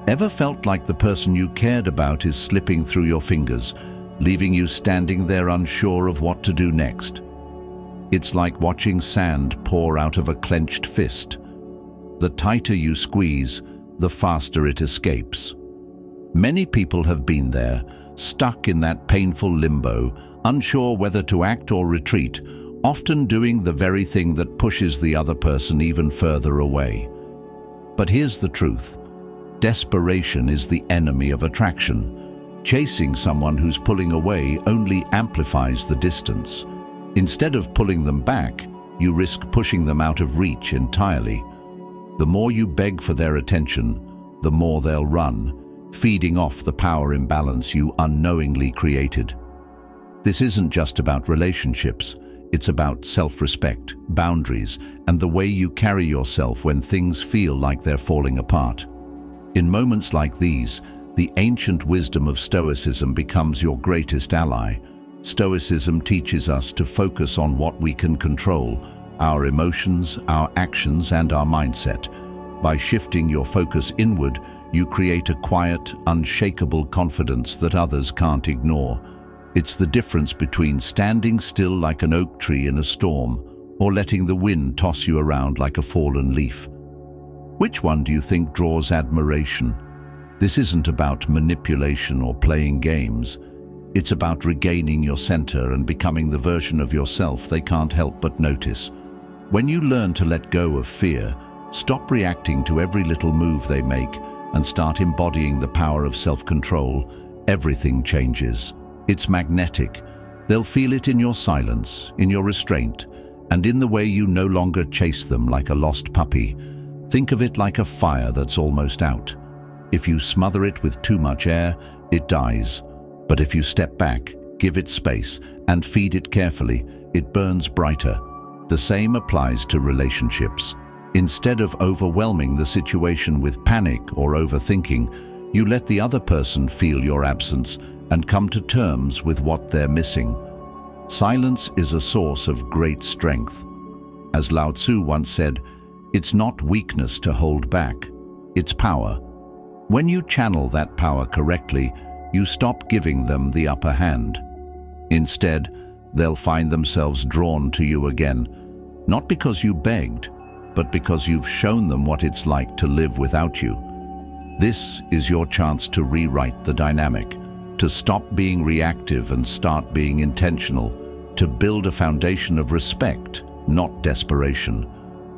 Ever felt like the person you cared about is slipping through your fingers, leaving you standing there unsure of what to do next? It's like watching sand pour out of a clenched fist. The tighter you squeeze, the faster it escapes. Many people have been there, stuck in that painful limbo, unsure whether to act or retreat, often doing the very thing that pushes the other person even further away. But here's the truth. Desperation is the enemy of attraction. Chasing someone who's pulling away only amplifies the distance. Instead of pulling them back, you risk pushing them out of reach entirely. The more you beg for their attention, the more they'll run, feeding off the power imbalance you unknowingly created. This isn't just about relationships. It's about self-respect, boundaries, and the way you carry yourself when things feel like they're falling apart. In moments like these, the ancient wisdom of Stoicism becomes your greatest ally. Stoicism teaches us to focus on what we can control, our emotions, our actions, and our mindset. By shifting your focus inward, you create a quiet, unshakable confidence that others can't ignore. It's the difference between standing still like an oak tree in a storm or letting the wind toss you around like a fallen leaf. Which one do you think draws admiration? This isn't about manipulation or playing games. It's about regaining your center and becoming the version of yourself they can't help but notice. When you learn to let go of fear, stop reacting to every little move they make, and start embodying the power of self-control, everything changes. It's magnetic. They'll feel it in your silence, in your restraint, and in the way you no longer chase them like a lost puppy. Think of it like a fire that's almost out. If you smother it with too much air, it dies. But if you step back, give it space, and feed it carefully, it burns brighter. The same applies to relationships. Instead of overwhelming the situation with panic or overthinking, you let the other person feel your absence and come to terms with what they're missing. Silence is a source of great strength. As Lao Tzu once said, it's not weakness to hold back, it's power. When you channel that power correctly, you stop giving them the upper hand. Instead, they'll find themselves drawn to you again, not because you begged, but because you've shown them what it's like to live without you. This is your chance to rewrite the dynamic, to stop being reactive and start being intentional, to build a foundation of respect, not desperation.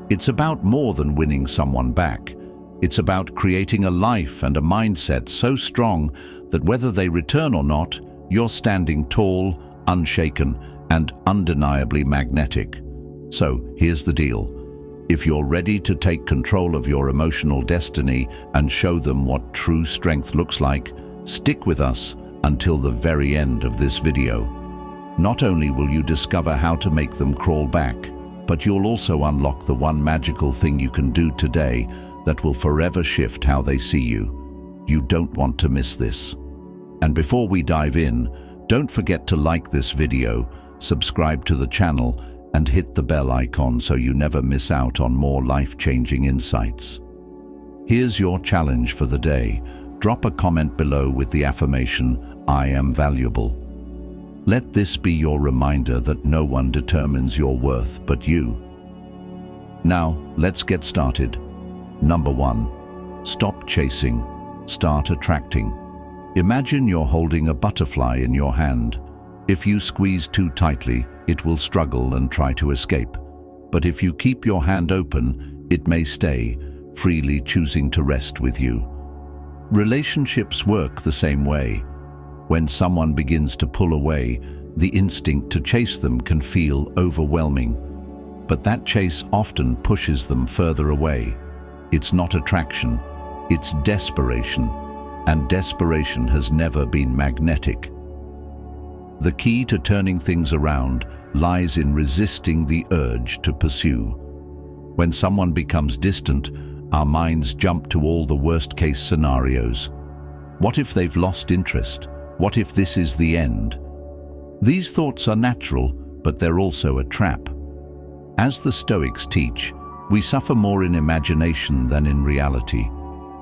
It's about more than winning someone back. It's about creating a life and a mindset so strong that whether they return or not, you're standing tall, unshaken, and undeniably magnetic. So here's the deal. If you're ready to take control of your emotional destiny and show them what true strength looks like, stick with us until the very end of this video. Not only will you discover how to make them crawl back, but you'll also unlock the one magical thing you can do today that will forever shift how they see you. You don't want to miss this. And before we dive in, don't forget to like this video, subscribe to the channel, and hit the bell icon so you never miss out on more life-changing insights. Here's your challenge for the day. Drop a comment below with the affirmation, "I am valuable." Let this be your reminder that no one determines your worth but you. Now, let's get started. Number 1. Stop chasing. Start attracting. Imagine you're holding a butterfly in your hand. If you squeeze too tightly, it will struggle and try to escape. But if you keep your hand open, it may stay, freely choosing to rest with you. Relationships work the same way. When someone begins to pull away, the instinct to chase them can feel overwhelming. But that chase often pushes them further away. It's not attraction, it's desperation. And desperation has never been magnetic. The key to turning things around lies in resisting the urge to pursue. When someone becomes distant, our minds jump to all the worst-case scenarios. What if they've lost interest? What if this is the end? These thoughts are natural, but they're also a trap. As the Stoics teach, we suffer more in imagination than in reality.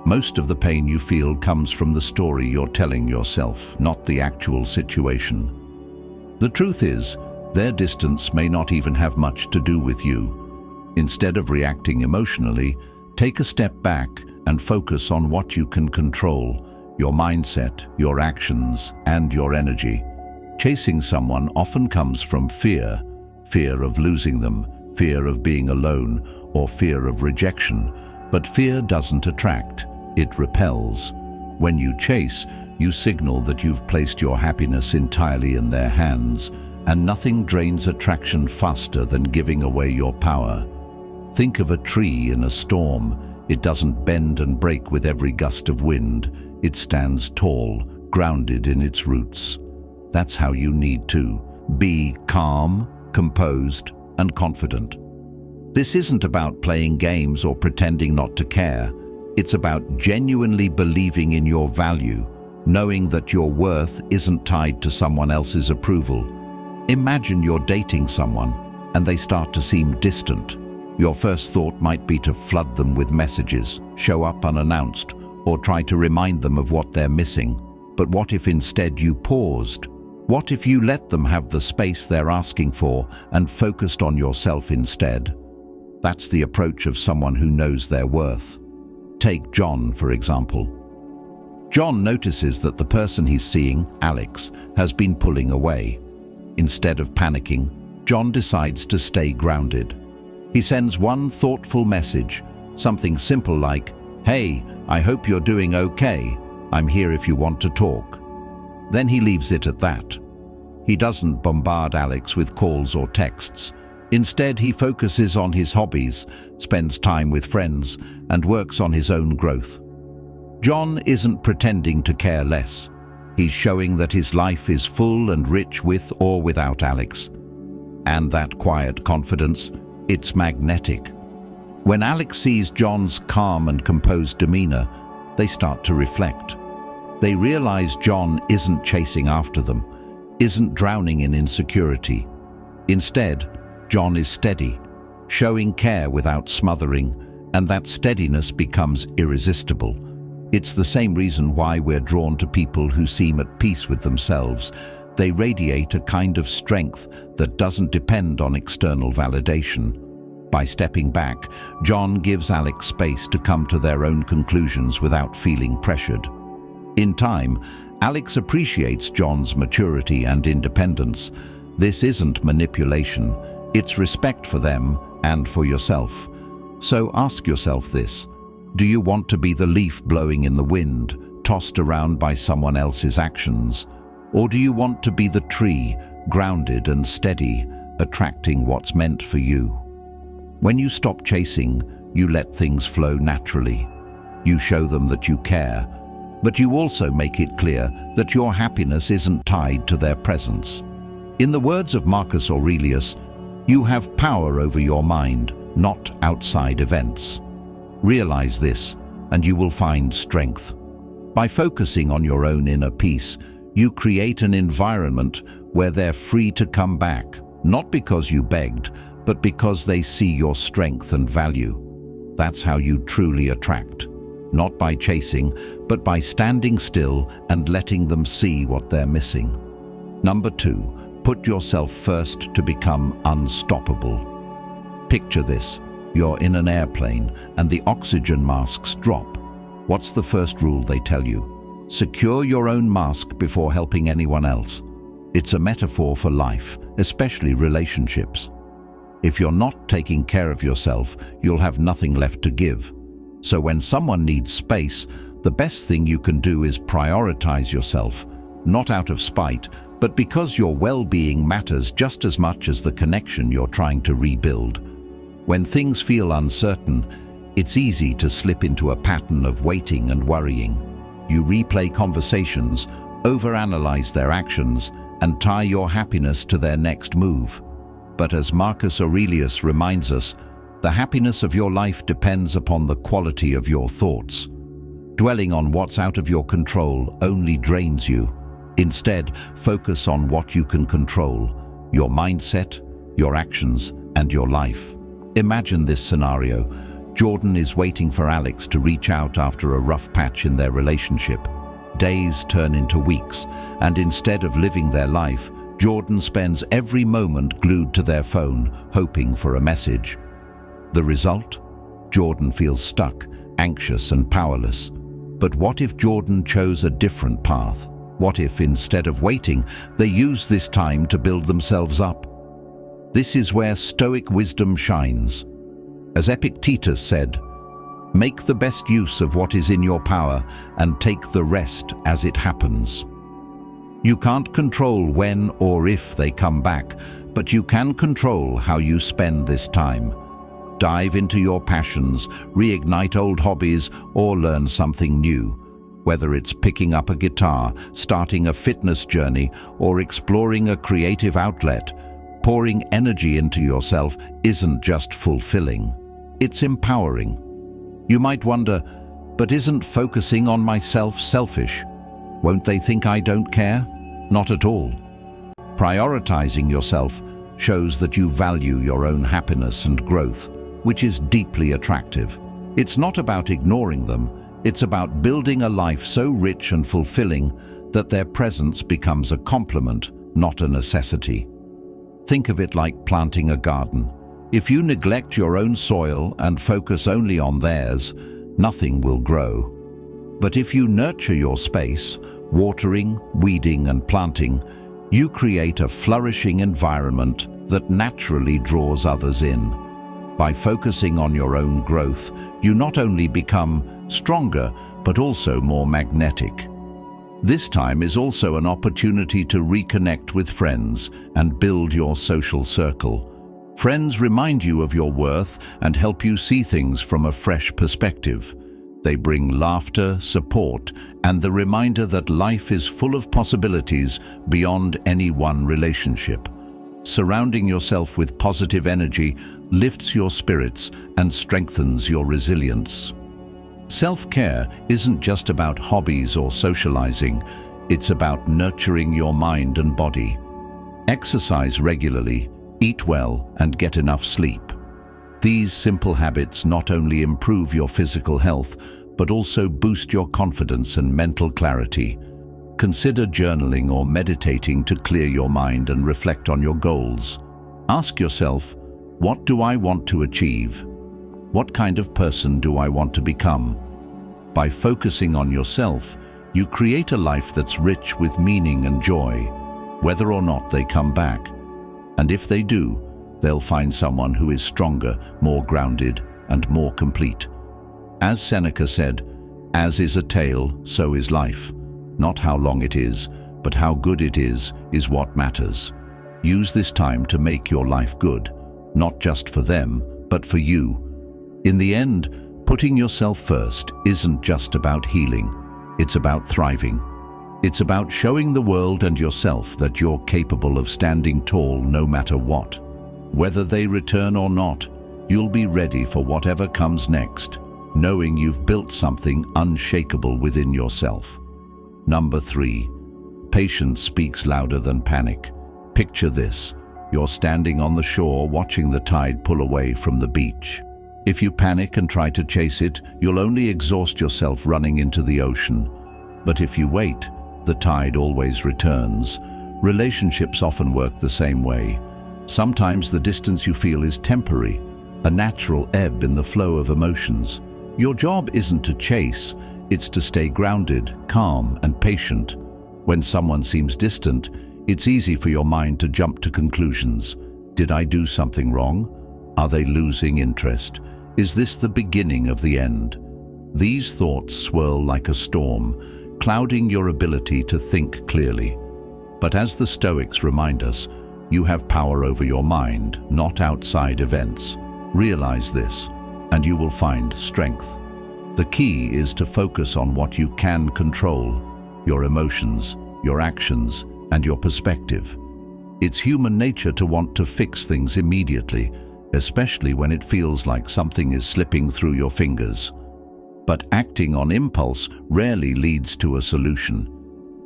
Most of the pain you feel comes from the story you're telling yourself, not the actual situation. The truth is, their distance may not even have much to do with you. Instead of reacting emotionally, take a step back and focus on what you can control: your mindset, your actions, and your energy. Chasing someone often comes from fear of losing them, fear of being alone, or fear of rejection. But fear doesn't attract, it repels. When you chase, you signal that you've placed your happiness entirely in their hands, and nothing drains attraction faster than giving away your power. Think of a tree in a storm. It doesn't bend and break with every gust of wind. It stands tall, grounded in its roots. That's how you need to be: calm, composed, and confident. This isn't about playing games or pretending not to care. It's about genuinely believing in your value, knowing that your worth isn't tied to someone else's approval. Imagine you're dating someone and they start to seem distant. Your first thought might be to flood them with messages, show up unannounced, or try to remind them of what they're missing. But what if instead you paused? What if you let them have the space they're asking for and focused on yourself instead? That's the approach of someone who knows their worth. Take John, for example. John notices that the person he's seeing, Alex, has been pulling away. Instead of panicking, John decides to stay grounded. He sends one thoughtful message, something simple like, "Hey, I hope you're doing okay. I'm here if you want to talk." Then he leaves it at that. He doesn't bombard Alex with calls or texts. Instead, he focuses on his hobbies, spends time with friends, and works on his own growth. John isn't pretending to care less. He's showing that his life is full and rich with or without Alex. And that quiet confidence, it's magnetic. When Alex sees John's calm and composed demeanor, they start to reflect. They realize John isn't chasing after them, isn't drowning in insecurity. Instead, John is steady, showing care without smothering, and that steadiness becomes irresistible. It's the same reason why we're drawn to people who seem at peace with themselves. They radiate a kind of strength that doesn't depend on external validation. By stepping back, John gives Alex space to come to their own conclusions without feeling pressured. In time, Alex appreciates John's maturity and independence. This isn't manipulation, it's respect for them and for yourself. So ask yourself this: do you want to be the leaf blowing in the wind, tossed around by someone else's actions? Or do you want to be the tree, grounded and steady, attracting what's meant for you? When you stop chasing, you let things flow naturally. You show them that you care, but you also make it clear that your happiness isn't tied to their presence. In the words of Marcus Aurelius, you have power over your mind, not outside events. Realize this, and you will find strength. By focusing on your own inner peace, you create an environment where they're free to come back, not because you begged, but because they see your strength and value. That's how you truly attract. Not by chasing, but by standing still and letting them see what they're missing. Number 2, put yourself first to become unstoppable. Picture this: you're in an airplane and the oxygen masks drop. What's the first rule they tell you? Secure your own mask before helping anyone else. It's a metaphor for life, especially relationships. If you're not taking care of yourself, you'll have nothing left to give. So when someone needs space, the best thing you can do is prioritize yourself, not out of spite, but because your well-being matters just as much as the connection you're trying to rebuild. When things feel uncertain, it's easy to slip into a pattern of waiting and worrying. You replay conversations, overanalyze their actions, and tie your happiness to their next move. But as Marcus Aurelius reminds us, the happiness of your life depends upon the quality of your thoughts. Dwelling on what's out of your control only drains you. Instead, focus on what you can control: your mindset, your actions, and your life. Imagine this scenario. Jordan is waiting for Alex to reach out after a rough patch in their relationship. Days turn into weeks, and instead of living their life, Jordan spends every moment glued to their phone, hoping for a message. The result? Jordan feels stuck, anxious and powerless. But what if Jordan chose a different path? What if, instead of waiting, they use this time to build themselves up? This is where Stoic wisdom shines. As Epictetus said, "Make the best use of what is in your power and take the rest as it happens." You can't control when or if they come back, but you can control how you spend this time. Dive into your passions, reignite old hobbies, or learn something new. Whether it's picking up a guitar, starting a fitness journey, or exploring a creative outlet, pouring energy into yourself isn't just fulfilling, it's empowering. You might wonder, but isn't focusing on myself selfish? Won't they think I don't care? Not at all. Prioritizing yourself shows that you value your own happiness and growth, which is deeply attractive. It's not about ignoring them, it's about building a life so rich and fulfilling that their presence becomes a complement, not a necessity. Think of it like planting a garden. If you neglect your own soil and focus only on theirs, nothing will grow. But if you nurture your space, watering, weeding and planting, you create a flourishing environment that naturally draws others in. By focusing on your own growth, you not only become stronger, but also more magnetic. This time is also an opportunity to reconnect with friends and build your social circle. Friends remind you of your worth and help you see things from a fresh perspective. They bring laughter, support, and the reminder that life is full of possibilities beyond any one relationship. Surrounding yourself with positive energy lifts your spirits and strengthens your resilience. Self-care isn't just about hobbies or socializing, it's about nurturing your mind and body. Exercise regularly, eat well, and get enough sleep. These simple habits not only improve your physical health, but also boost your confidence and mental clarity. Consider journaling or meditating to clear your mind and reflect on your goals. Ask yourself, what do I want to achieve? What kind of person do I want to become? By focusing on yourself, you create a life that's rich with meaning and joy, whether or not they come back. And if they do, they'll find someone who is stronger, more grounded, and more complete. As Seneca said, "As is a tale, so is life. Not how long it is, but how good it is what matters." Use this time to make your life good, not just for them, but for you. In the end, putting yourself first isn't just about healing, it's about thriving. It's about showing the world and yourself that you're capable of standing tall no matter what. Whether they return or not, you'll be ready for whatever comes next, knowing you've built something unshakable within yourself. Number 3, patience speaks louder than panic. Picture this. You're standing on the shore watching the tide pull away from the beach. If you panic and try to chase it, you'll only exhaust yourself running into the ocean. But if you wait, the tide always returns. Relationships often work the same way. Sometimes the distance you feel is temporary, a natural ebb in the flow of emotions. Your job isn't to chase, it's to stay grounded, calm, and patient. When someone seems distant, it's easy for your mind to jump to conclusions. Did I do something wrong? Are they losing interest? Is this the beginning of the end? These thoughts swirl like a storm, clouding your ability to think clearly. But as the Stoics remind us, you have power over your mind, not outside events. Realize this, and you will find strength. The key is to focus on what you can control: your emotions, your actions, and your perspective. It's human nature to want to fix things immediately, especially when it feels like something is slipping through your fingers. But acting on impulse rarely leads to a solution.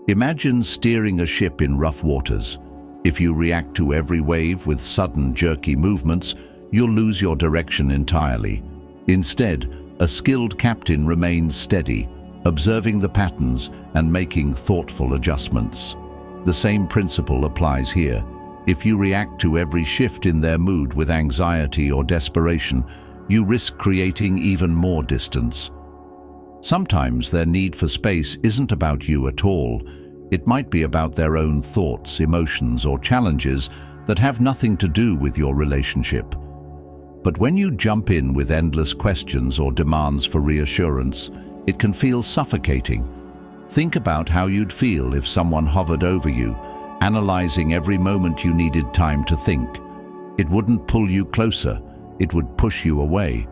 Imagine steering a ship in rough waters. If you react to every wave with sudden, jerky movements, you'll lose your direction entirely. Instead, a skilled captain remains steady, observing the patterns and making thoughtful adjustments. The same principle applies here. If you react to every shift in their mood with anxiety or desperation, you risk creating even more distance. Sometimes their need for space isn't about you at all. It might be about their own thoughts, emotions, or challenges that have nothing to do with your relationship. But when you jump in with endless questions or demands for reassurance, it can feel suffocating. Think about how you'd feel if someone hovered over you, analyzing every moment you needed time to think. It wouldn't pull you closer, it would push you away.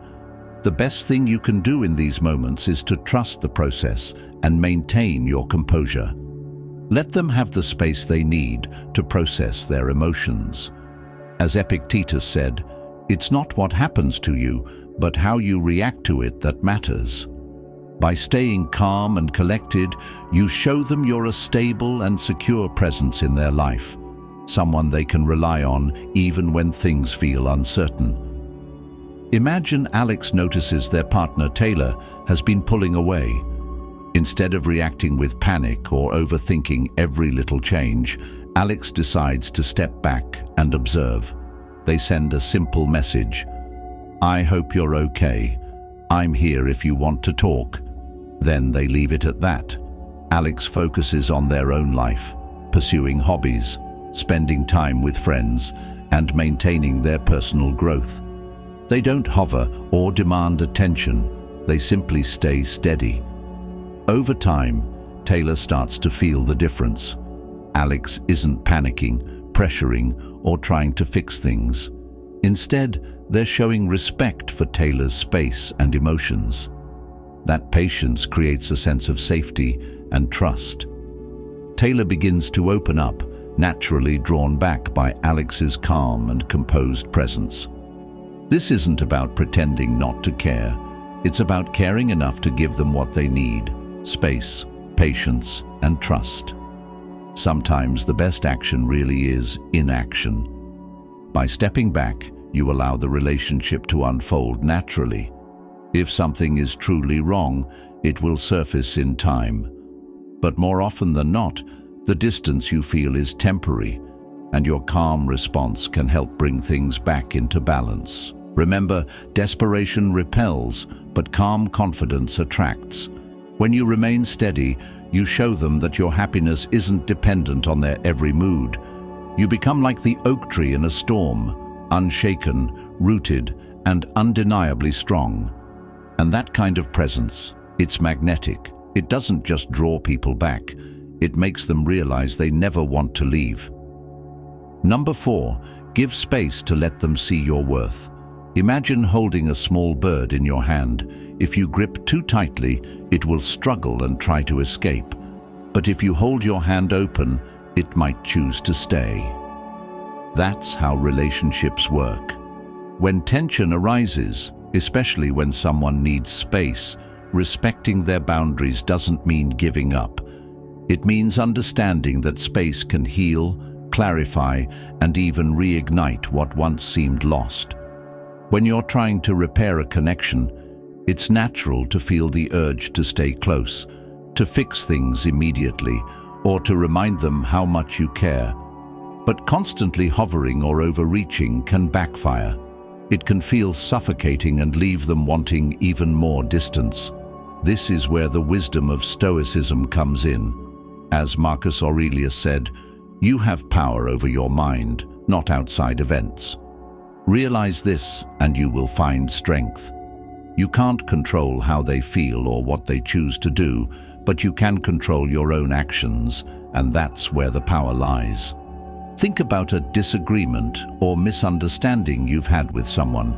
The best thing you can do in these moments is to trust the process and maintain your composure. Let them have the space they need to process their emotions. As Epictetus said, "It's not what happens to you, but how you react to it that matters." By staying calm and collected, you show them you're a stable and secure presence in their life, someone they can rely on even when things feel uncertain. Imagine Alex notices their partner Taylor has been pulling away. Instead of reacting with panic or overthinking every little change, Alex decides to step back and observe. They send a simple message: "I hope you're okay. I'm here if you want to talk." Then they leave it at that. Alex focuses on their own life, pursuing hobbies, spending time with friends, and maintaining their personal growth. They don't hover or demand attention, they simply stay steady. Over time, Taylor starts to feel the difference. Alex isn't panicking, pressuring, or trying to fix things. Instead, they're showing respect for Taylor's space and emotions. That patience creates a sense of safety and trust. Taylor begins to open up, naturally drawn back by Alex's calm and composed presence. This isn't about pretending not to care. It's about caring enough to give them what they need: space, patience, and trust. Sometimes the best action really is inaction. By stepping back, you allow the relationship to unfold naturally. If something is truly wrong, it will surface in time. But more often than not, the distance you feel is temporary, and your calm response can help bring things back into balance. Remember, desperation repels, but calm confidence attracts. When you remain steady, you show them that your happiness isn't dependent on their every mood. You become like the oak tree in a storm, unshaken, rooted, and undeniably strong. And that kind of presence, it's magnetic. It doesn't just draw people back, it makes them realize they never want to leave. Number 4, give space to let them see your worth. Imagine holding a small bird in your hand. If you grip too tightly, it will struggle and try to escape. But if you hold your hand open, it might choose to stay. That's how relationships work. When tension arises, especially when someone needs space, respecting their boundaries doesn't mean giving up. It means understanding that space can heal, clarify, and even reignite what once seemed lost. When you're trying to repair a connection, it's natural to feel the urge to stay close, to fix things immediately, or to remind them how much you care. But constantly hovering or overreaching can backfire. It can feel suffocating and leave them wanting even more distance. This is where the wisdom of Stoicism comes in. As Marcus Aurelius said, "You have power over your mind, not outside events." Realize this, and you will find strength. You can't control how they feel or what they choose to do, but you can control your own actions, and that's where the power lies. Think about a disagreement or misunderstanding you've had with someone.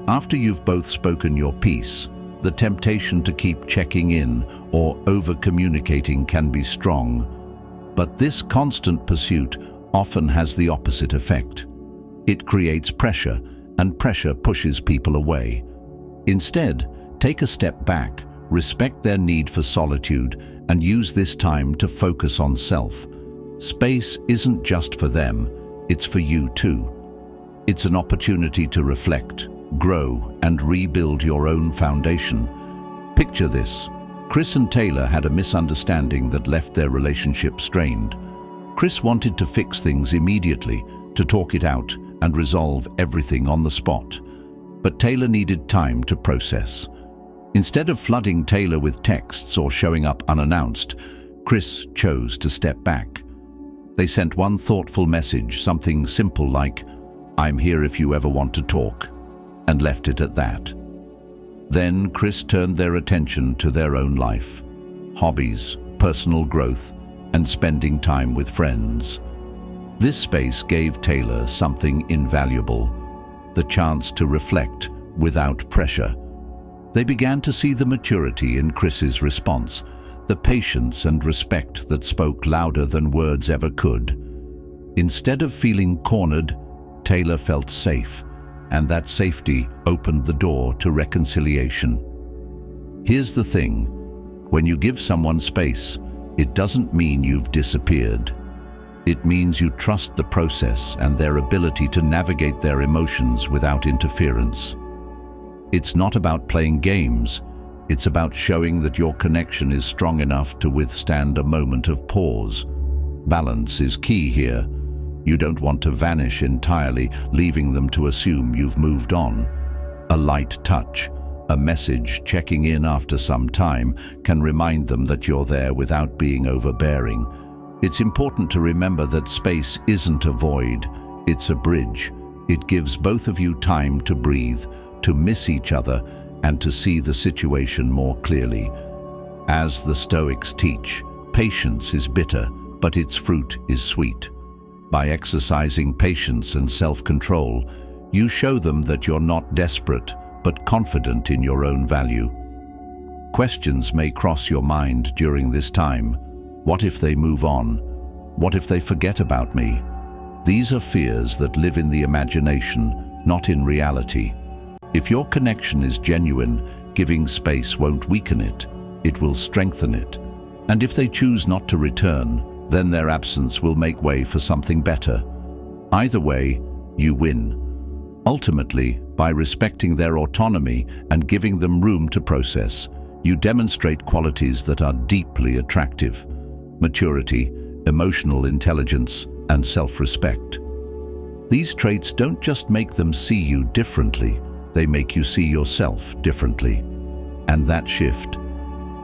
After you've both spoken your piece, the temptation to keep checking in or over-communicating can be strong. But this constant pursuit often has the opposite effect. It creates pressure, and pressure pushes people away. Instead, take a step back, respect their need for solitude, and use this time to focus on self. Space isn't just for them, it's for you too. It's an opportunity to reflect, grow, and rebuild your own foundation. Picture this. Chris and Taylor had a misunderstanding that left their relationship strained. Chris wanted to fix things immediately, to talk it out and resolve everything on the spot. But Taylor needed time to process. Instead of flooding Taylor with texts or showing up unannounced, Chris chose to step back. They sent one thoughtful message, something simple like, "I'm here if you ever want to talk," and left it at that. Then Chris turned their attention to their own life, hobbies, personal growth, and spending time with friends. This space gave Taylor something invaluable, the chance to reflect without pressure. They began to see the maturity in Chris's response, the patience and respect that spoke louder than words ever could. Instead of feeling cornered, Taylor felt safe, and that safety opened the door to reconciliation. Here's the thing: when you give someone space, it doesn't mean you've disappeared. It means you trust the process and their ability to navigate their emotions without interference. It's not about playing games, it's about showing that your connection is strong enough to withstand a moment of pause. Balance is key here. You don't want to vanish entirely, leaving them to assume you've moved on. A light touch, a message checking in after some time, can remind them that you're there without being overbearing. It's important to remember that space isn't a void, it's a bridge. It gives both of you time to breathe, to miss each other, and to see the situation more clearly. As the Stoics teach, patience is bitter, but its fruit is sweet. By exercising patience and self-control, you show them that you're not desperate, but confident in your own value. Questions may cross your mind during this time. What if they move on? What if they forget about me? These are fears that live in the imagination, not in reality. If your connection is genuine, giving space won't weaken it, it will strengthen it. And if they choose not to return, then their absence will make way for something better. Either way, you win. Ultimately, by respecting their autonomy and giving them room to process, you demonstrate qualities that are deeply attractive: maturity, emotional intelligence, and self-respect. These traits don't just make them see you differently, they make you see yourself differently. And that shift,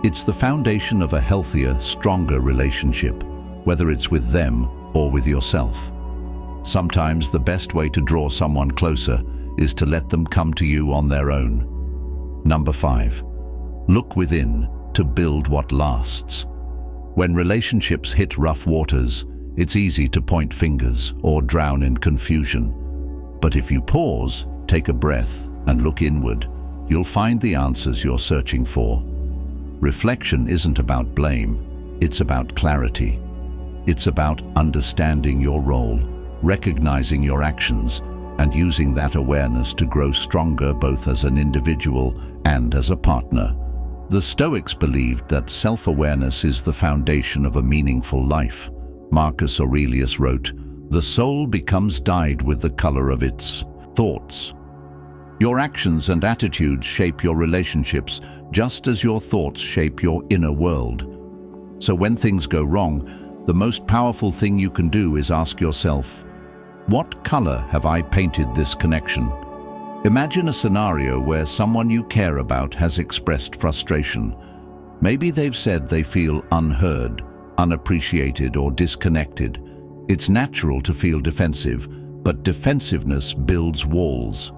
it's the foundation of a healthier, stronger relationship, whether it's with them or with yourself. Sometimes the best way to draw someone closer is to let them come to you on their own. Number 5, look within to build what lasts. When relationships hit rough waters, it's easy to point fingers or drown in confusion. But if you pause, take a breath, and look inward, you'll find the answers you're searching for. Reflection isn't about blame, it's about clarity. It's about understanding your role, recognizing your actions, and using that awareness to grow stronger both as an individual and as a partner. The Stoics believed that self-awareness is the foundation of a meaningful life. Marcus Aurelius wrote, "The soul becomes dyed with the color of its thoughts." Your actions and attitudes shape your relationships, just as your thoughts shape your inner world. So when things go wrong, the most powerful thing you can do is ask yourself, what color have I painted this connection? Imagine a scenario where someone you care about has expressed frustration. Maybe they've said they feel unheard, unappreciated, or disconnected. It's natural to feel defensive, but defensiveness builds walls.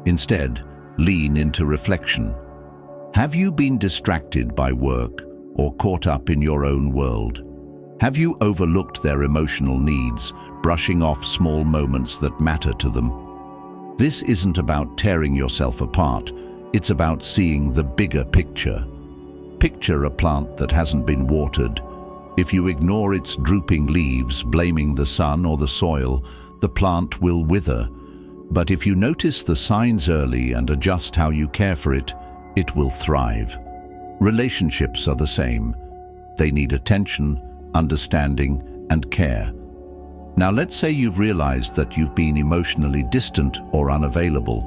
Instead, lean into reflection. Have you been distracted by work or caught up in your own world? Have you overlooked their emotional needs, brushing off small moments that matter to them? This isn't about tearing yourself apart, it's about seeing the bigger picture. Picture a plant that hasn't been watered. If you ignore its drooping leaves, blaming the sun or the soil, the plant will wither. But if you notice the signs early and adjust how you care for it, it will thrive. Relationships are the same. They need attention, understanding, and care. Now let's say you've realized that you've been emotionally distant or unavailable.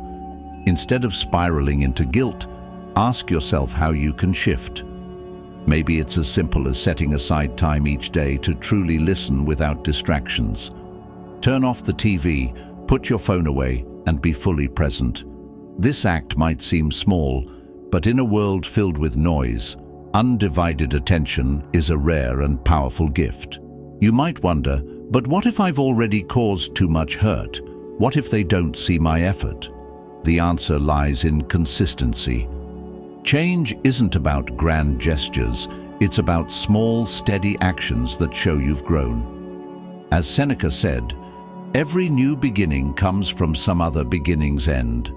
Instead of spiraling into guilt, ask yourself how you can shift. Maybe it's as simple as setting aside time each day to truly listen without distractions. Turn off the TV, put your phone away, and be fully present. This act might seem small, but in a world filled with noise, undivided attention is a rare and powerful gift. You might wonder, but what if I've already caused too much hurt? What if they don't see my effort? The answer lies in consistency. Change isn't about grand gestures, it's about small, steady actions that show you've grown. As Seneca said, every new beginning comes from some other beginning's end.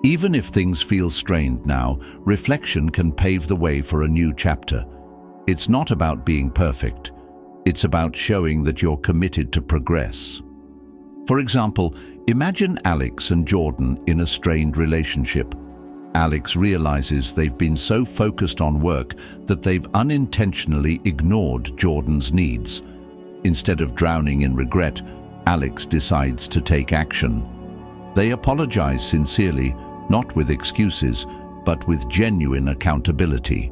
Even if things feel strained now, reflection can pave the way for a new chapter. It's not about being perfect. It's about showing that you're committed to progress. For example, imagine Alex and Jordan in a strained relationship. Alex realizes they've been so focused on work that they've unintentionally ignored Jordan's needs. Instead of drowning in regret, Alex decides to take action. They apologize sincerely, not with excuses, but with genuine accountability.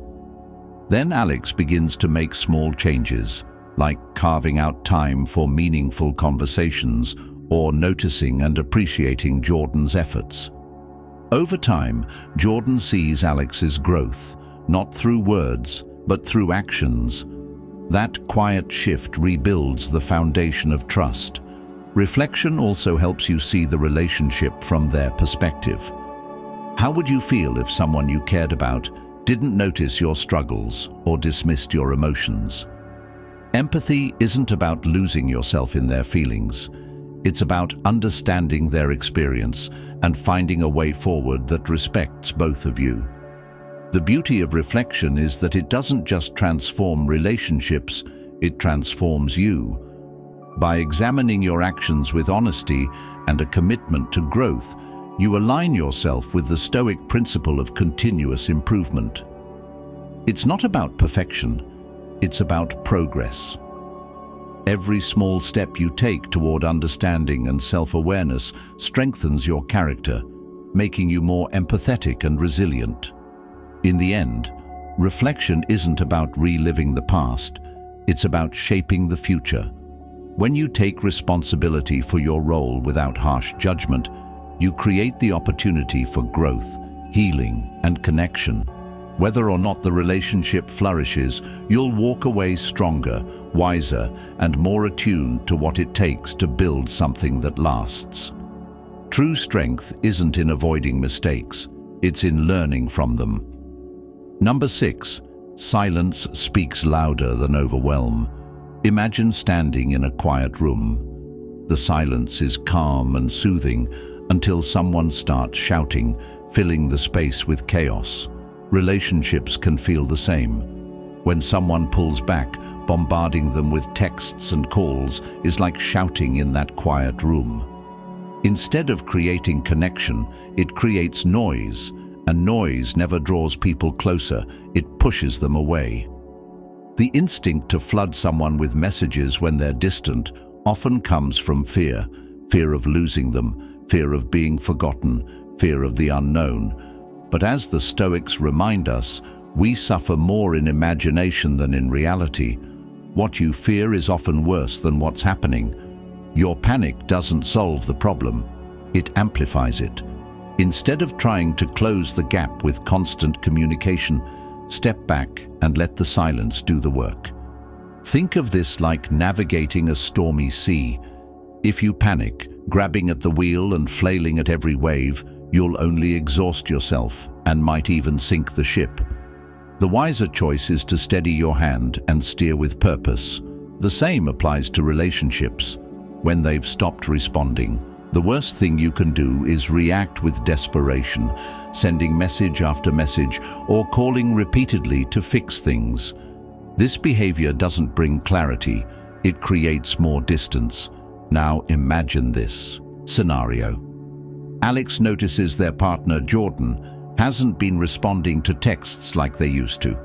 Then Alex begins to make small changes, like carving out time for meaningful conversations or noticing and appreciating Jordan's efforts. Over time, Jordan sees Alex's growth, not through words, but through actions. That quiet shift rebuilds the foundation of trust. Reflection also helps you see the relationship from their perspective. How would you feel if someone you cared about didn't notice your struggles or dismissed your emotions? Empathy isn't about losing yourself in their feelings. It's about understanding their experience and finding a way forward that respects both of you. The beauty of reflection is that it doesn't just transform relationships, it transforms you. By examining your actions with honesty and a commitment to growth, you align yourself with the Stoic principle of continuous improvement. It's not about perfection, it's about progress. Every small step you take toward understanding and self-awareness strengthens your character, making you more empathetic and resilient. In the end, reflection isn't about reliving the past, it's about shaping the future. When you take responsibility for your role without harsh judgment, you create the opportunity for growth, healing, and connection. Whether or not the relationship flourishes, you'll walk away stronger, wiser, and more attuned to what it takes to build something that lasts. True strength isn't in avoiding mistakes, it's in learning from them. Number 6. Silence speaks louder than overwhelm. Imagine standing in a quiet room. The silence is calm and soothing until someone starts shouting, filling the space with chaos. Relationships can feel the same. When someone pulls back, bombarding them with texts and calls is like shouting in that quiet room. Instead of creating connection, it creates noise, and noise never draws people closer, it pushes them away. The instinct to flood someone with messages when they're distant often comes from fear, fear of losing them, fear of being forgotten, fear of the unknown. But as the Stoics remind us, we suffer more in imagination than in reality. What you fear is often worse than what's happening. Your panic doesn't solve the problem, it amplifies it. Instead of trying to close the gap with constant communication, step back and let the silence do the work. Think of this like navigating a stormy sea. If you panic, grabbing at the wheel and flailing at every wave, you'll only exhaust yourself and might even sink the ship. The wiser choice is to steady your hand and steer with purpose. The same applies to relationships. When they've stopped responding, the worst thing you can do is react with desperation, sending message after message or calling repeatedly to fix things. This behavior doesn't bring clarity, it creates more distance. Now imagine this scenario. Alex notices their partner Jordan hasn't been responding to texts like they used to.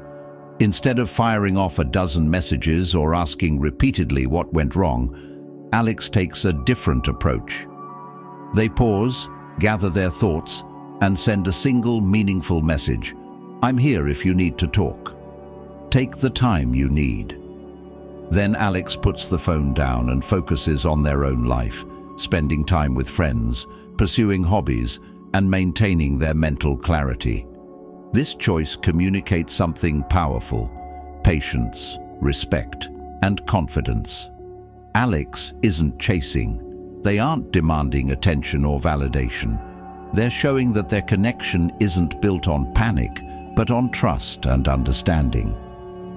Instead of firing off a dozen messages or asking repeatedly what went wrong, Alex takes a different approach. They pause, gather their thoughts, and send a single meaningful message. I'm here if you need to talk. Take the time you need. Then Alex puts the phone down and focuses on their own life, spending time with friends, pursuing hobbies, and maintaining their mental clarity. This choice communicates something powerful: patience, respect, and confidence. Alex isn't chasing. They aren't demanding attention or validation. They're showing that their connection isn't built on panic, but on trust and understanding.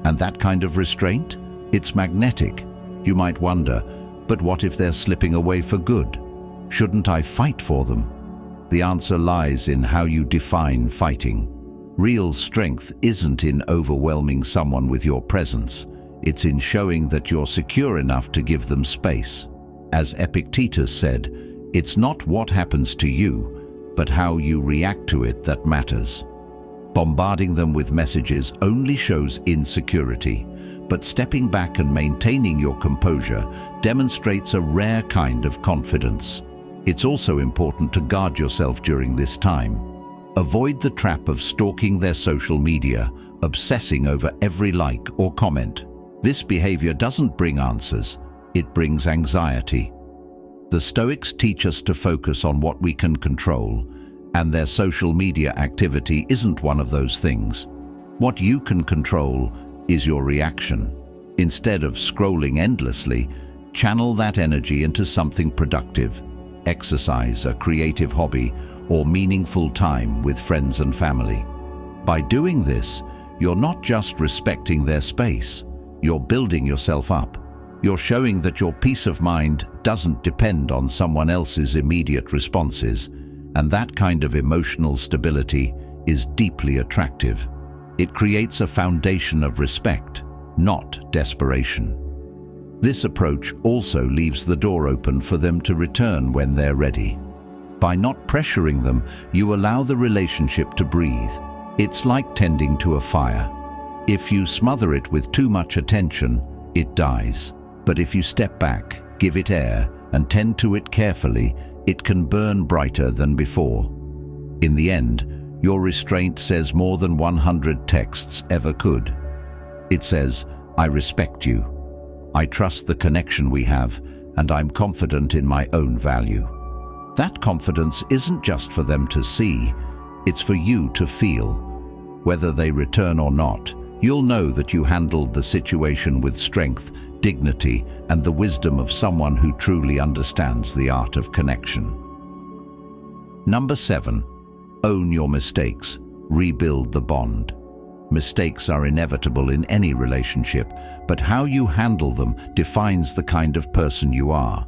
And that kind of restraint? It's magnetic. You might wonder, but what if they're slipping away for good? Shouldn't I fight for them? The answer lies in how you define fighting. Real strength isn't in overwhelming someone with your presence. It's in showing that you're secure enough to give them space. As Epictetus said, it's not what happens to you, but how you react to it that matters. Bombarding them with messages only shows insecurity, but stepping back and maintaining your composure demonstrates a rare kind of confidence. It's also important to guard yourself during this time. Avoid the trap of stalking their social media, obsessing over every like or comment. This behavior doesn't bring answers, it brings anxiety. The Stoics teach us to focus on what we can control, and their social media activity isn't one of those things. What you can control is your reaction. Instead of scrolling endlessly, channel that energy into something productive. Exercise, a creative hobby, or meaningful time with friends and family. By doing this, you're not just respecting their space, you're building yourself up. You're showing that your peace of mind doesn't depend on someone else's immediate responses, and that kind of emotional stability is deeply attractive. It creates a foundation of respect, not desperation. This approach also leaves the door open for them to return when they're ready. By not pressuring them, you allow the relationship to breathe. It's like tending to a fire. If you smother it with too much attention, it dies. But if you step back, give it air, and tend to it carefully, it can burn brighter than before. In the end, your restraint says more than 100 texts ever could. It says, I respect you. I trust the connection we have, and I'm confident in my own value. That confidence isn't just for them to see, it's for you to feel. Whether they return or not, you'll know that you handled the situation with strength, dignity, and the wisdom of someone who truly understands the art of connection. Number 7. Own your mistakes. Rebuild the bond. Mistakes are inevitable in any relationship, but how you handle them defines the kind of person you are.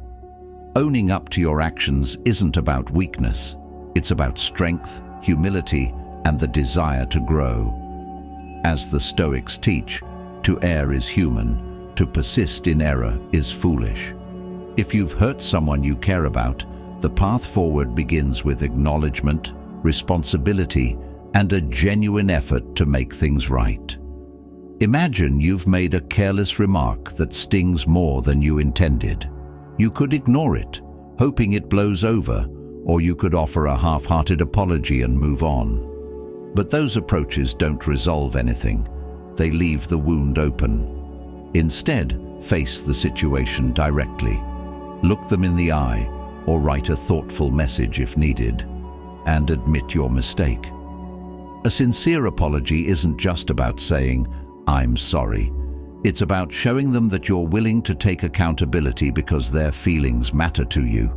Owning up to your actions isn't about weakness. It's about strength, humility, and the desire to grow. As the Stoics teach, to err is human, to persist in error is foolish. If you've hurt someone you care about, the path forward begins with acknowledgement, responsibility, and a genuine effort to make things right. Imagine you've made a careless remark that stings more than you intended. You could ignore it, hoping it blows over, or you could offer a half-hearted apology and move on. But those approaches don't resolve anything. They leave the wound open. Instead, face the situation directly. Look them in the eye, or write a thoughtful message if needed, and admit your mistake. A sincere apology isn't just about saying, I'm sorry. It's about showing them that you're willing to take accountability because their feelings matter to you.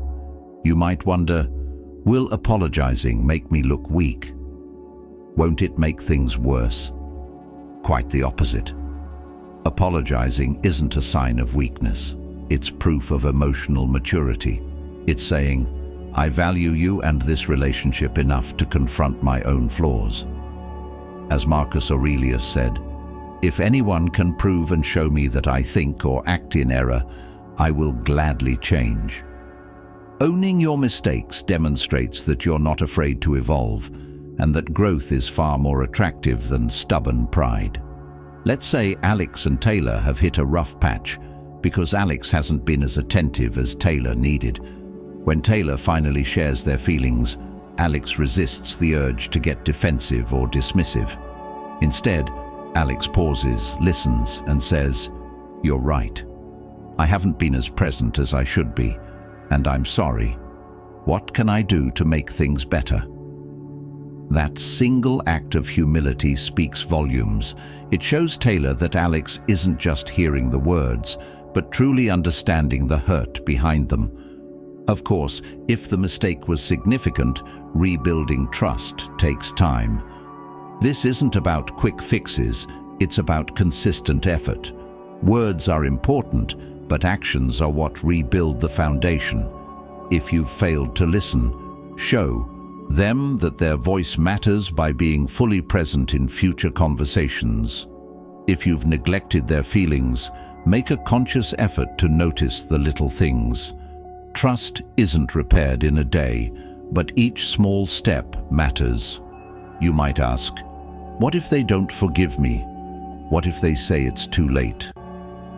You might wonder, will apologizing make me look weak? Won't it make things worse? Quite the opposite. Apologizing isn't a sign of weakness. It's proof of emotional maturity. It's saying, I value you and this relationship enough to confront my own flaws. As Marcus Aurelius said, if anyone can prove and show me that I think or act in error, I will gladly change. Owning your mistakes demonstrates that you're not afraid to evolve, and that growth is far more attractive than stubborn pride. Let's say Alex and Taylor have hit a rough patch because Alex hasn't been as attentive as Taylor needed. When Taylor finally shares their feelings, Alex resists the urge to get defensive or dismissive. Instead, Alex pauses, listens, and says, "You're right. I haven't been as present as I should be, and I'm sorry. What can I do to make things better?" That single act of humility speaks volumes. It shows Taylor that Alex isn't just hearing the words, but truly understanding the hurt behind them. Of course, if the mistake was significant, rebuilding trust takes time. This isn't about quick fixes, it's about consistent effort. Words are important, but actions are what rebuild the foundation. If you've failed to listen, show them that their voice matters by being fully present in future conversations. If you've neglected their feelings, make a conscious effort to notice the little things. Trust isn't repaired in a day, but each small step matters. You might ask, what if they don't forgive me? What if they say it's too late?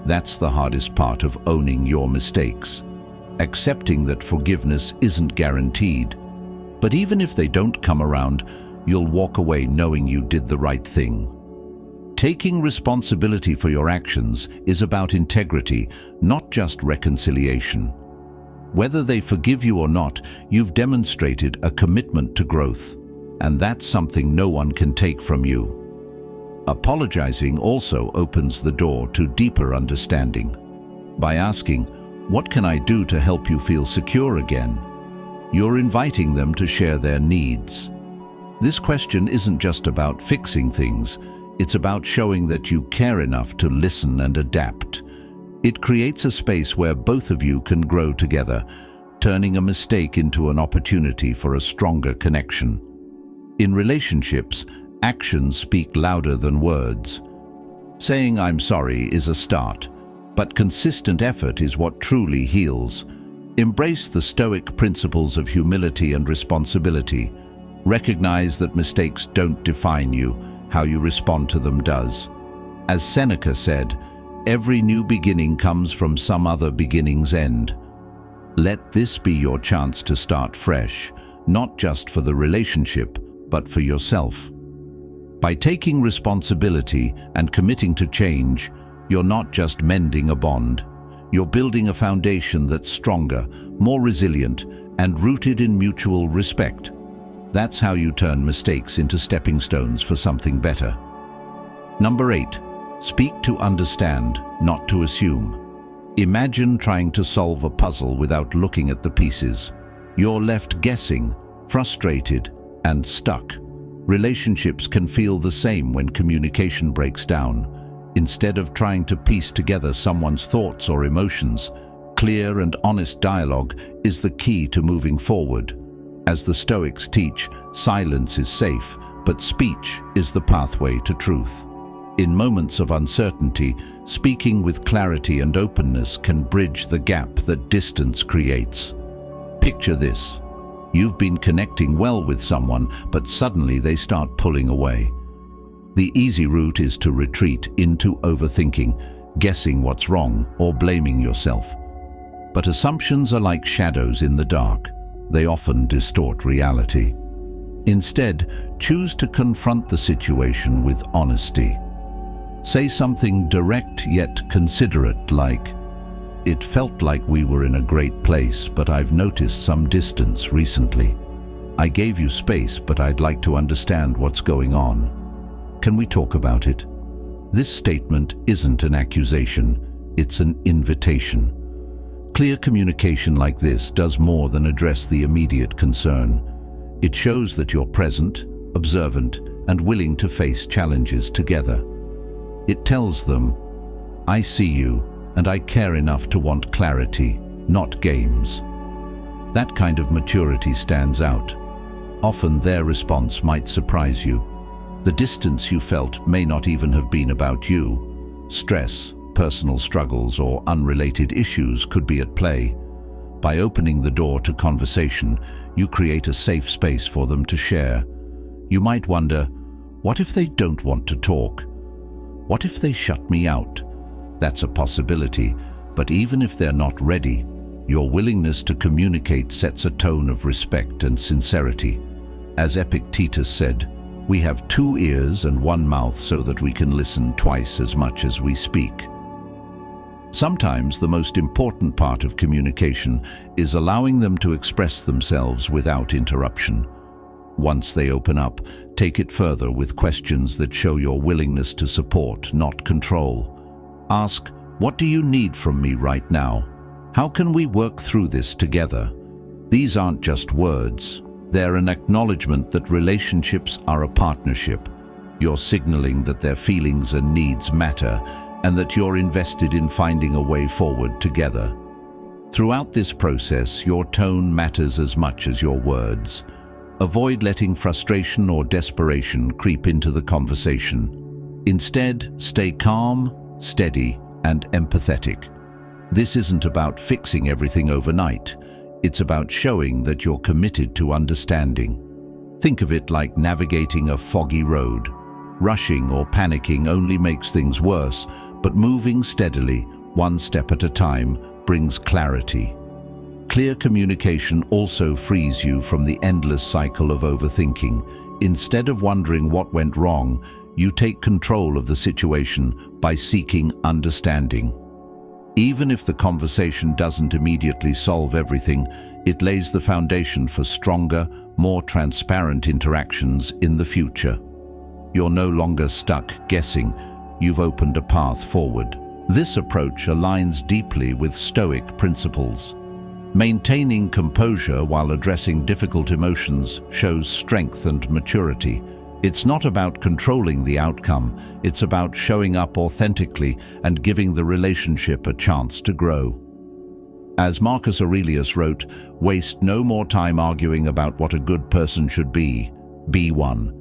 That's the hardest part of owning your mistakes. Accepting that forgiveness isn't guaranteed. But even if they don't come around, you'll walk away knowing you did the right thing. Taking responsibility for your actions is about integrity, not just reconciliation. Whether they forgive you or not, you've demonstrated a commitment to growth, and that's something no one can take from you. Apologizing also opens the door to deeper understanding. By asking, "What can I do to help you feel secure again?" you're inviting them to share their needs. This question isn't just about fixing things, it's about showing that you care enough to listen and adapt. It creates a space where both of you can grow together, turning a mistake into an opportunity for a stronger connection. In relationships, actions speak louder than words. Saying "I'm sorry" is a start, but consistent effort is what truly heals. Embrace the Stoic principles of humility and responsibility. Recognize that mistakes don't define you, how you respond to them does. As Seneca said, every new beginning comes from some other beginning's end. Let this be your chance to start fresh, not just for the relationship, but for yourself. By taking responsibility and committing to change, you're not just mending a bond. You're building a foundation that's stronger, more resilient, and rooted in mutual respect. That's how you turn mistakes into stepping stones for something better. Number 8. Speak to understand, not to assume. Imagine trying to solve a puzzle without looking at the pieces. You're left guessing, frustrated, and stuck. Relationships can feel the same when communication breaks down. Instead of trying to piece together someone's thoughts or emotions, clear and honest dialogue is the key to moving forward. As the Stoics teach, silence is safe, but speech is the pathway to truth. In moments of uncertainty, speaking with clarity and openness can bridge the gap that distance creates. Picture this. You've been connecting well with someone, but suddenly they start pulling away. The easy route is to retreat into overthinking, guessing what's wrong, or blaming yourself. But assumptions are like shadows in the dark. They often distort reality. Instead, choose to confront the situation with honesty. Say something direct yet considerate, like, "It felt like we were in a great place, but I've noticed some distance recently. I gave you space, but I'd like to understand what's going on. Can we talk about it?" This statement isn't an accusation, it's an invitation. Clear communication like this does more than address the immediate concern. It shows that you're present, observant, and willing to face challenges together. It tells them, "I see you, and I care enough to want clarity, not games." That kind of maturity stands out. Often their response might surprise you. The distance you felt may not even have been about you. Stress, personal struggles, or unrelated issues could be at play. By opening the door to conversation, you create a safe space for them to share. You might wonder, what if they don't want to talk? What if they shut me out? That's a possibility, but even if they're not ready, your willingness to communicate sets a tone of respect and sincerity. As Epictetus said, we have 2 ears and 1 mouth so that we can listen twice as much as we speak. Sometimes the most important part of communication is allowing them to express themselves without interruption. Once they open up, take it further with questions that show your willingness to support, not control. Ask, "What do you need from me right now? How can we work through this together?" These aren't just words. They're an acknowledgement that relationships are a partnership. You're signaling that their feelings and needs matter and that you're invested in finding a way forward together. Throughout this process, your tone matters as much as your words. Avoid letting frustration or desperation creep into the conversation. Instead, stay calm, steady, and empathetic. This isn't about fixing everything overnight. It's about showing that you're committed to understanding. Think of it like navigating a foggy road. Rushing or panicking only makes things worse, but moving steadily, 1 step at a time, brings clarity. Clear communication also frees you from the endless cycle of overthinking. Instead of wondering what went wrong, you take control of the situation by seeking understanding. Even if the conversation doesn't immediately solve everything, it lays the foundation for stronger, more transparent interactions in the future. You're no longer stuck guessing. You've opened a path forward. This approach aligns deeply with Stoic principles. Maintaining composure while addressing difficult emotions shows strength and maturity. It's not about controlling the outcome, it's about showing up authentically and giving the relationship a chance to grow. As Marcus Aurelius wrote, "Waste no more time arguing about what a good person should be one."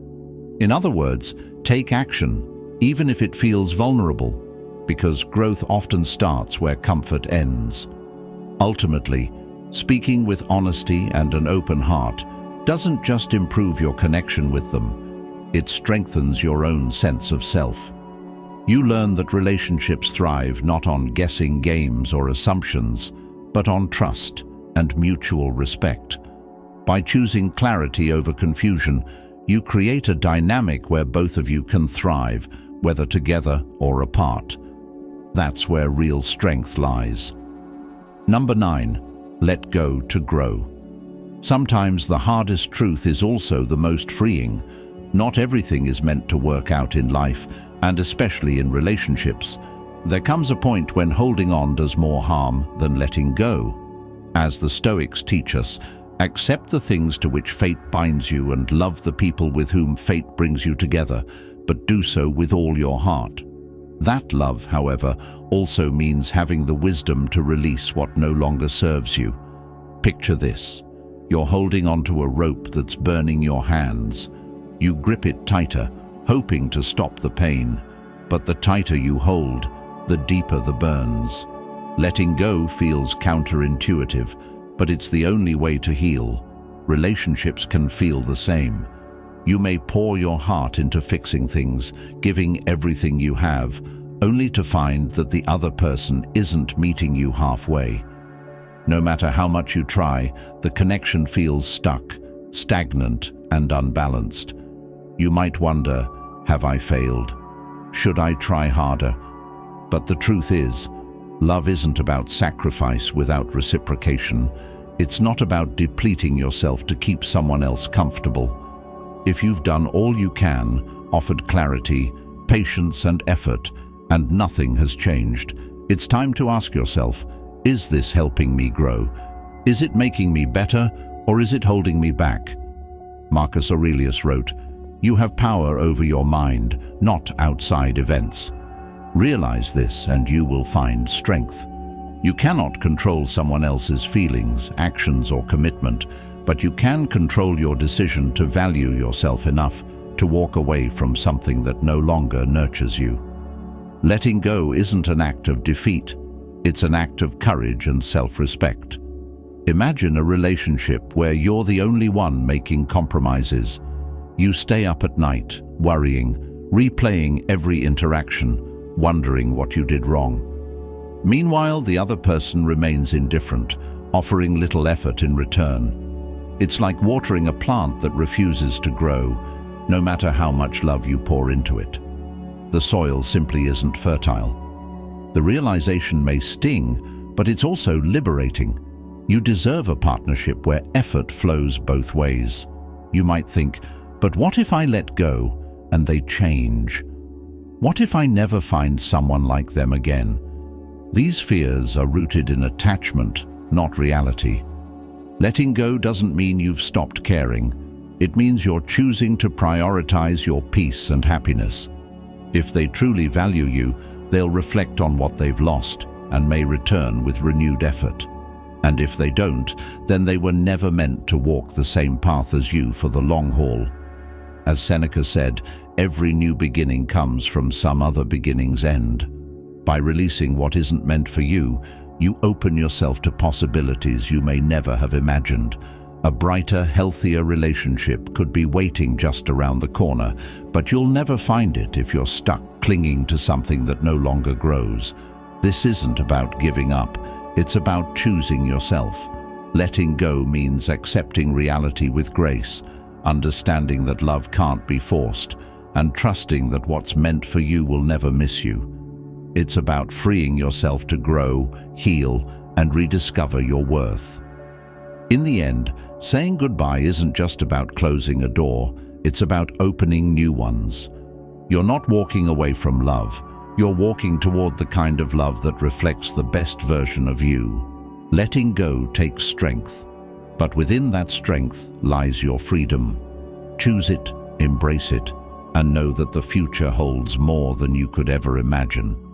In other words, take action, even if it feels vulnerable, because growth often starts where comfort ends. Ultimately, speaking with honesty and an open heart doesn't just improve your connection with them, it strengthens your own sense of self. You learn that relationships thrive not on guessing games or assumptions, but on trust and mutual respect. By choosing clarity over confusion, you create a dynamic where both of you can thrive, whether together or apart. That's where real strength lies. Number 9, let go to grow. Sometimes the hardest truth is also the most freeing. Not everything is meant to work out in life, and especially in relationships. There comes a point when holding on does more harm than letting go. As the Stoics teach us, accept the things to which fate binds you and love the people with whom fate brings you together, but do so with all your heart. That love, however, also means having the wisdom to release what no longer serves you. Picture this. You're holding onto a rope that's burning your hands. You grip it tighter, hoping to stop the pain. But the tighter you hold, the deeper the burns. Letting go feels counterintuitive, but it's the only way to heal. Relationships can feel the same. You may pour your heart into fixing things, giving everything you have, only to find that the other person isn't meeting you halfway. No matter how much you try, the connection feels stuck, stagnant, and unbalanced. You might wonder, have I failed? Should I try harder? But the truth is, love isn't about sacrifice without reciprocation. It's not about depleting yourself to keep someone else comfortable. If you've done all you can, offered clarity, patience, and effort, and nothing has changed, it's time to ask yourself, is this helping me grow? Is it making me better, or is it holding me back? Marcus Aurelius wrote, "You have power over your mind, not outside events." Realize this and you will find strength. You cannot control someone else's feelings, actions, or commitment, but you can control your decision to value yourself enough to walk away from something that no longer nurtures you. Letting go isn't an act of defeat, it's an act of courage and self-respect. Imagine a relationship where you're the only one making compromises. You stay up at night, worrying, replaying every interaction, wondering what you did wrong. Meanwhile, the other person remains indifferent, offering little effort in return. It's like watering a plant that refuses to grow, no matter how much love you pour into it. The soil simply isn't fertile. The realization may sting, but it's also liberating. You deserve a partnership where effort flows both ways. You might think, but what if I let go and they change? What if I never find someone like them again? These fears are rooted in attachment, not reality. Letting go doesn't mean you've stopped caring. It means you're choosing to prioritize your peace and happiness. If they truly value you, they'll reflect on what they've lost and may return with renewed effort. And if they don't, then they were never meant to walk the same path as you for the long haul. As Seneca said, every new beginning comes from some other beginning's end. By releasing what isn't meant for you, you open yourself to possibilities you may never have imagined. A brighter, healthier relationship could be waiting just around the corner, but you'll never find it if you're stuck clinging to something that no longer grows. This isn't about giving up, it's about choosing yourself. Letting go means accepting reality with grace, understanding that love can't be forced, and trusting that what's meant for you will never miss you. It's about freeing yourself to grow, heal, and rediscover your worth. In the end, saying goodbye isn't just about closing a door, it's about opening new ones. You're not walking away from love, you're walking toward the kind of love that reflects the best version of you. Letting go takes strength, but within that strength lies your freedom. Choose it, embrace it, and know that the future holds more than you could ever imagine.